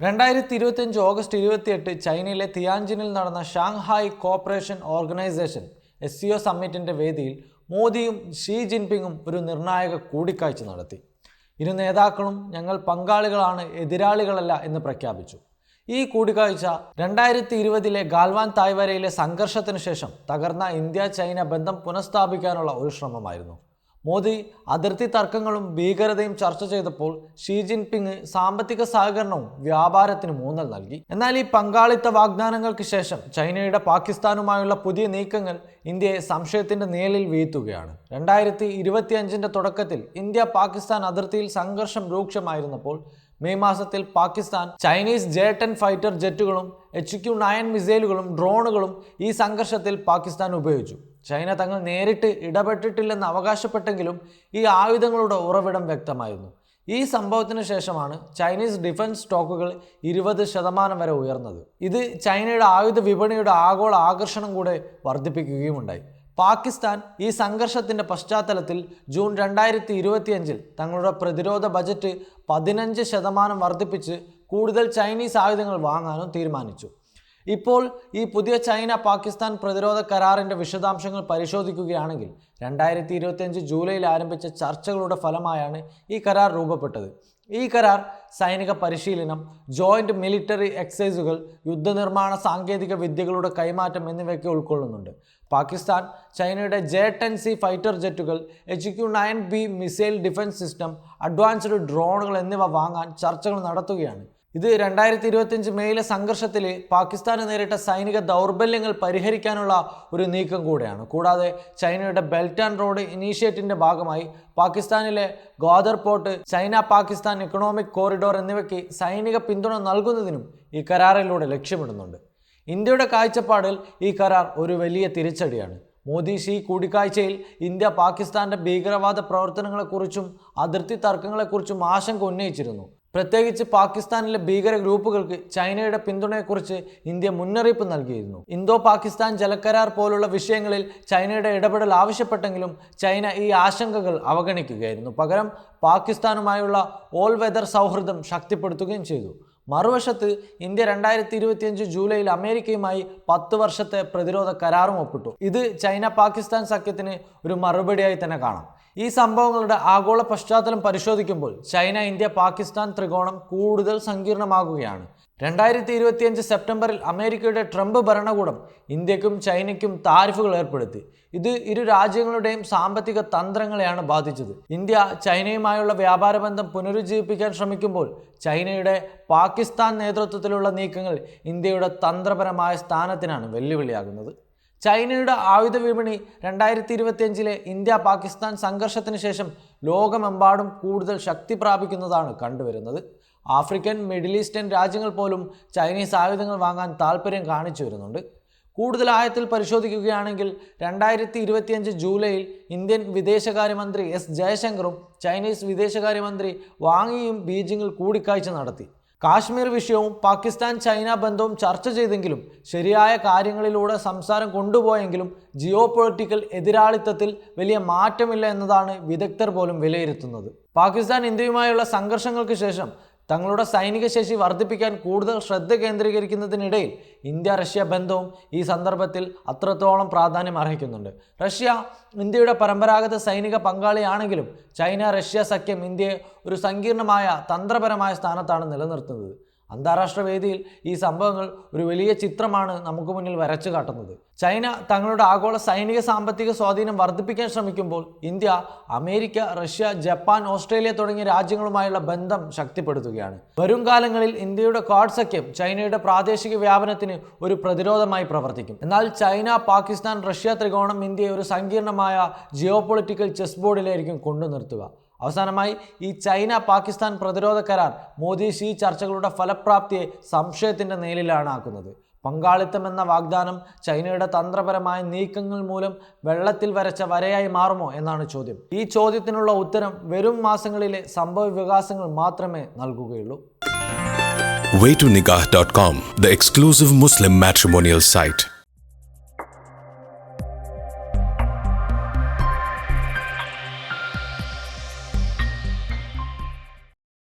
2025 August 28 ചൈനയിലെ തിയാൻജിനിൽ നടന്ന Shanghai corporation organisation SCO സമ്മിറ്റിന്റെ വേദിയിൽ മോദിയും ഷീ ജിൻപിങ്ങും ഒരു നിർണായക കൂടിക്കാഴ്ച നടത്തി. ഇരു നേതാക്കളും ഞങ്ങൾ പങ്കാളികളാണ്, എതിരാളികളല്ല എന്ന് പ്രഖ്യാപിച്ചു. ഈ കൂടിക്കാഴ്ച 2020 ഗാൽവാൻ തായ്വരയിലെ സംഘർഷത്തിന് ശേഷം തകർന്ന ഇന്ത്യ-ചൈന ബന്ധം പുനഃസ്ഥാപിക്കാനുള്ള ഒരു ശ്രമമായിരുന്നു. മോദി അതിർത്തി തർക്കങ്ങളും ഭീകരതയും ചർച്ച ചെയ്തപ്പോൾ ഷീ ജിൻപിങ് സാമ്പത്തിക സഹകരണവും വ്യാപാരത്തിനും ഊന്നൽ നൽകി. എന്നാൽ ഈ പങ്കാളിത്ത വാഗ്ദാനങ്ങൾക്ക് ശേഷം ചൈനയുടെ പാകിസ്ഥാനുമായുള്ള പുതിയ നീക്കങ്ങൾ ഇന്ത്യയെ സംശയത്തിന്റെ നിഴലിൽ വീഴ്ത്തുകയാണ്. 2025 തുടക്കത്തിൽ ഇന്ത്യ-പാകിസ്ഥാൻ അതിർത്തിയിൽ സംഘർഷം രൂക്ഷമായിരുന്നപ്പോൾ മെയ് മാസത്തിൽ പാകിസ്ഥാൻ ചൈനീസ് J-10 ഫൈറ്റർ ജെറ്റുകളും HQ-9 മിസൈലുകളും ഡ്രോണുകളും ഈ സംഘർഷത്തിൽ പാകിസ്ഥാൻ ഉപയോഗിച്ചു. ചൈന തങ്ങൾ നേരിട്ട് ഇടപെട്ടിട്ടില്ലെന്ന് അവകാശപ്പെട്ടെങ്കിലും ഈ ആയുധങ്ങളുടെ ഉറവിടം വ്യക്തമായിരുന്നു. ഈ സംഭവത്തിന് ശേഷമാണ് ചൈനീസ് ഡിഫൻസ് സ്റ്റോക്കുകൾ 20% വരെ ഉയർന്നത്. ഇത് ചൈനയുടെ ആയുധ വിപണിയുടെ ആഗോള ആകർഷണം കൂടെ വർദ്ധിപ്പിക്കുകയുമുണ്ടായി. പാകിസ്ഥാൻ ഈ സംഘർഷത്തിൻ്റെ പശ്ചാത്തലത്തിൽ ജൂൺ 2025 തങ്ങളുടെ പ്രതിരോധ ബജറ്റ് 15% വർദ്ധിപ്പിച്ച് കൂടുതൽ ചൈനീസ് ആയുധങ്ങൾ വാങ്ങാനും തീരുമാനിച്ചു. ഇപ്പോൾ ഈ പുതിയ ചൈന-പാകിസ്ഥാൻ പ്രതിരോധ കരാറിൻ്റെ വിശദാംശങ്ങൾ പരിശോധിക്കുകയാണെങ്കിൽ 2025 ജൂലൈയിൽ ആരംഭിച്ച ചർച്ചകളുടെ ഫലമായാണ് ഈ കരാർ രൂപപ്പെട്ടത്. ഈ കരാർ സൈനിക പരിശീലനം, ജോയിന്റ് മിലിറ്ററി എക്സസൈസുകൾ, യുദ്ധനിർമ്മാണ സാങ്കേതിക വിദ്യകളുടെ കൈമാറ്റം എന്നിവയൊക്കെ ഉൾക്കൊള്ളുന്നുണ്ട്. പാകിസ്ഥാൻ ചൈനയുടെ J-10C ഫൈറ്റർ ജെറ്റുകൾ, HQ-9B missile defence system, advanced ഡ്രോണുകൾ എന്നിവ വാങ്ങാൻ ചർച്ചകൾ നടത്തുകയാണ്. ഇത് 2025 മെയിലെ സംഘർഷത്തിൽ പാകിസ്ഥാന് നേരിട്ട സൈനിക ദൗർബല്യങ്ങൾ പരിഹരിക്കാനുള്ള ഒരു നീക്കം കൂടെയാണ്. കൂടാതെ ചൈനയുടെ ബെൽറ്റ് ആൻഡ് റോഡ് ഇനീഷ്യേറ്റീവിൻ്റെ ഭാഗമായി പാകിസ്ഥാനിലെ ഗ്വാദർ പോർട്ട്, ചൈന-പാകിസ്ഥാൻ എക്കണോമിക് കോറിഡോർ എന്നിവയ്ക്ക് സൈനിക പിന്തുണ നൽകുന്നതിനും ഈ കരാറിലൂടെ ലക്ഷ്യമിടുന്നുണ്ട്. ഇന്ത്യയുടെ കാഴ്ചപ്പാടിൽ ഈ കരാർ ഒരു വലിയ തിരിച്ചടിയാണ്. മോദി ഷീ കൂടിക്കാഴ്ചയിൽ ഇന്ത്യ പാകിസ്ഥാന്റെ ഭീകരവാദ പ്രവർത്തനങ്ങളെക്കുറിച്ചും അതിർത്തി തർക്കങ്ങളെക്കുറിച്ചും ആശങ്ക ഉന്നയിച്ചിരുന്നു. പ്രത്യേകിച്ച് പാകിസ്ഥാനിലെ ഭീകര ഗ്രൂപ്പുകൾക്ക് ചൈനയുടെ പിന്തുണയെക്കുറിച്ച് ഇന്ത്യ മുന്നറിയിപ്പ് നൽകിയിരുന്നു. ഇന്തോ പാകിസ്ഥാൻ ജലക്കരാർ പോലുള്ള വിഷയങ്ങളിൽ ചൈനയുടെ ഇടപെടൽ ആവശ്യപ്പെട്ടെങ്കിലും ചൈന ഈ ആശങ്കകൾ അവഗണിക്കുകയായിരുന്നു. പകരം പാകിസ്ഥാനുമായുള്ള ഓൾ വെതർ സൗഹൃദം ശക്തിപ്പെടുത്തുകയും ചെയ്തു. മറുവശത്ത് ഇന്ത്യ 2025 ജൂലൈയിൽ അമേരിക്കയുമായി 10 വർഷത്തെ പ്രതിരോധ കരാറും ഒപ്പിട്ടു. ഇത് ചൈന-പാകിസ്ഥാൻ സഖ്യത്തിന് ഒരു മറുപടിയായി തന്നെ കാണാം. ഈ സംഭവങ്ങളുടെ ആഗോള പശ്ചാത്തലം പരിശോധിക്കുമ്പോൾ ചൈന-ഇന്ത്യ-പാകിസ്ഥാൻ ത്രികോണം കൂടുതൽ സങ്കീർണമാകുകയാണ്. 2025 സെപ്റ്റംബറിൽ അമേരിക്കയുടെ ട്രംപ് ഭരണകൂടം ഇന്ത്യക്കും ചൈനയ്ക്കും താരിഫുകൾ ഏർപ്പെടുത്തി. ഇത് ഇരു രാജ്യങ്ങളുടെയും സാമ്പത്തിക തന്ത്രങ്ങളെയാണ് ബാധിച്ചത്. ഇന്ത്യ ചൈനയുമായുള്ള വ്യാപാര ബന്ധം പുനരുജ്ജീവിപ്പിക്കാൻ ശ്രമിക്കുമ്പോൾ ചൈനയുടെ പാകിസ്ഥാൻ നേതൃത്വത്തിലുള്ള നീക്കങ്ങൾ ഇന്ത്യയുടെ തന്ത്രപരമായ സ്ഥാനത്തിനാണ് വെല്ലുവിളിയാകുന്നത്. ചൈനയുടെ ആയുധ വിപണി 2025 ഇന്ത്യ-പാകിസ്ഥാൻ സംഘർഷത്തിന് ശേഷം ലോകമെമ്പാടും കൂടുതൽ ശക്തി പ്രാപിക്കുന്നതാണ് കണ്ടുവരുന്നത്. ആഫ്രിക്കൻ, മിഡിൽ ഈസ്റ്റേൺ രാജ്യങ്ങൾ പോലും ചൈനീസ് ആയുധങ്ങൾ വാങ്ങാൻ താൽപ്പര്യം കാണിച്ചു വരുന്നുണ്ട്. കൂടുതൽ ആഴത്തിൽ പരിശോധിക്കുകയാണെങ്കിൽ 2025 ജൂലൈയിൽ ഇന്ത്യൻ വിദേശകാര്യമന്ത്രി S ജയശങ്കറും ചൈനീസ് വിദേശകാര്യമന്ത്രി വാങ് യിയും ബീജിംഗിൽ കൂടിക്കാഴ്ച നടത്തി. കാശ്മീർ വിഷയവും പാകിസ്ഥാൻ ചൈന ബന്ധവും ചർച്ച ചെയ്തെങ്കിലും ശരിയായ കാര്യങ്ങളിലൂടെ സംസാരം കൊണ്ടുപോയെങ്കിലും ജിയോ പൊളിറ്റിക്കൽ എതിരാളിത്തത്തിൽ വലിയ മാറ്റമില്ല എന്നതാണ് വിദഗ്ധർ പോലും വിലയിരുത്തുന്നത്. പാകിസ്ഥാൻ ഇന്ത്യയുമായുള്ള സംഘർഷങ്ങൾക്ക് ശേഷം തങ്ങളുടെ സൈനിക ശേഷി വർദ്ധിപ്പിക്കാൻ കൂടുതൽ ശ്രദ്ധ കേന്ദ്രീകരിക്കുന്നതിനിടയിൽ ഇന്ത്യ-റഷ്യ ബന്ധവും ഈ സന്ദർഭത്തിൽ അത്രത്തോളം പ്രാധാന്യം അർഹിക്കുന്നുണ്ട്. റഷ്യ ഇന്ത്യയുടെ പരമ്പരാഗത സൈനിക പങ്കാളിയാണെങ്കിലും ചൈന-റഷ്യ സഖ്യം ഇന്ത്യയെ ഒരു സങ്കീർണമായ തന്ത്രപരമായ സ്ഥാനത്താണ് നിലനിർത്തുന്നത്. അന്താരാഷ്ട്ര വേദിയിൽ ഈ സംഭവങ്ങൾ ഒരു വലിയ ചിത്രമാണ് നമുക്ക് മുന്നിൽ വരച്ചു കാട്ടുന്നത്. ചൈന തങ്ങളുടെ ആഗോള സൈനിക സാമ്പത്തിക സ്വാധീനം വർദ്ധിപ്പിക്കാൻ ശ്രമിക്കുമ്പോൾ India America, Russia, Japan, Australia തുടങ്ങിയ രാജ്യങ്ങളുമായുള്ള ബന്ധം ശക്തിപ്പെടുത്തുകയാണ്. വരും കാലങ്ങളിൽ ഇന്ത്യയുടെ ക്വാഡ് സഖ്യം ചൈനയുടെ പ്രാദേശിക വ്യാപനത്തിന് ഒരു പ്രതിരോധമായി പ്രവർത്തിക്കും. എന്നാൽ ചൈന, പാകിസ്ഥാൻ, റഷ്യ ത്രികോണം ഇന്ത്യയെ ഒരു സങ്കീർണമായ ജിയോ പൊളിറ്റിക്കൽ ചെസ് ബോർഡിലായിരിക്കും കൊണ്ടു നിർത്തുക. അവസാനമായി ഈ ചൈന-പാകിസ്ഥാൻ പ്രതിരോധ കരാർ മോദി ഷീ ചർച്ചകളുടെ ഫലപ്രാപ്തിയെ സംശയത്തിൻ്റെ നിഴലിലാണ് ആക്കുന്നത്. പങ്കാളിത്തം എന്ന വാഗ്ദാനം ചൈനയുടെ തന്ത്രപരമായ നീക്കങ്ങൾ മൂലം വെള്ളത്തിൽ വരച്ച വരയായി മാറുമോ എന്നാണ് ചോദ്യം. ഈ ചോദ്യത്തിനുള്ള ഉത്തരം വരും മാസങ്ങളിലെ സംഭവ വികാസങ്ങൾ മാത്രമേ നൽകുകയുള്ളൂ. Waytonikah.com, the exclusive Muslim matrimonial site.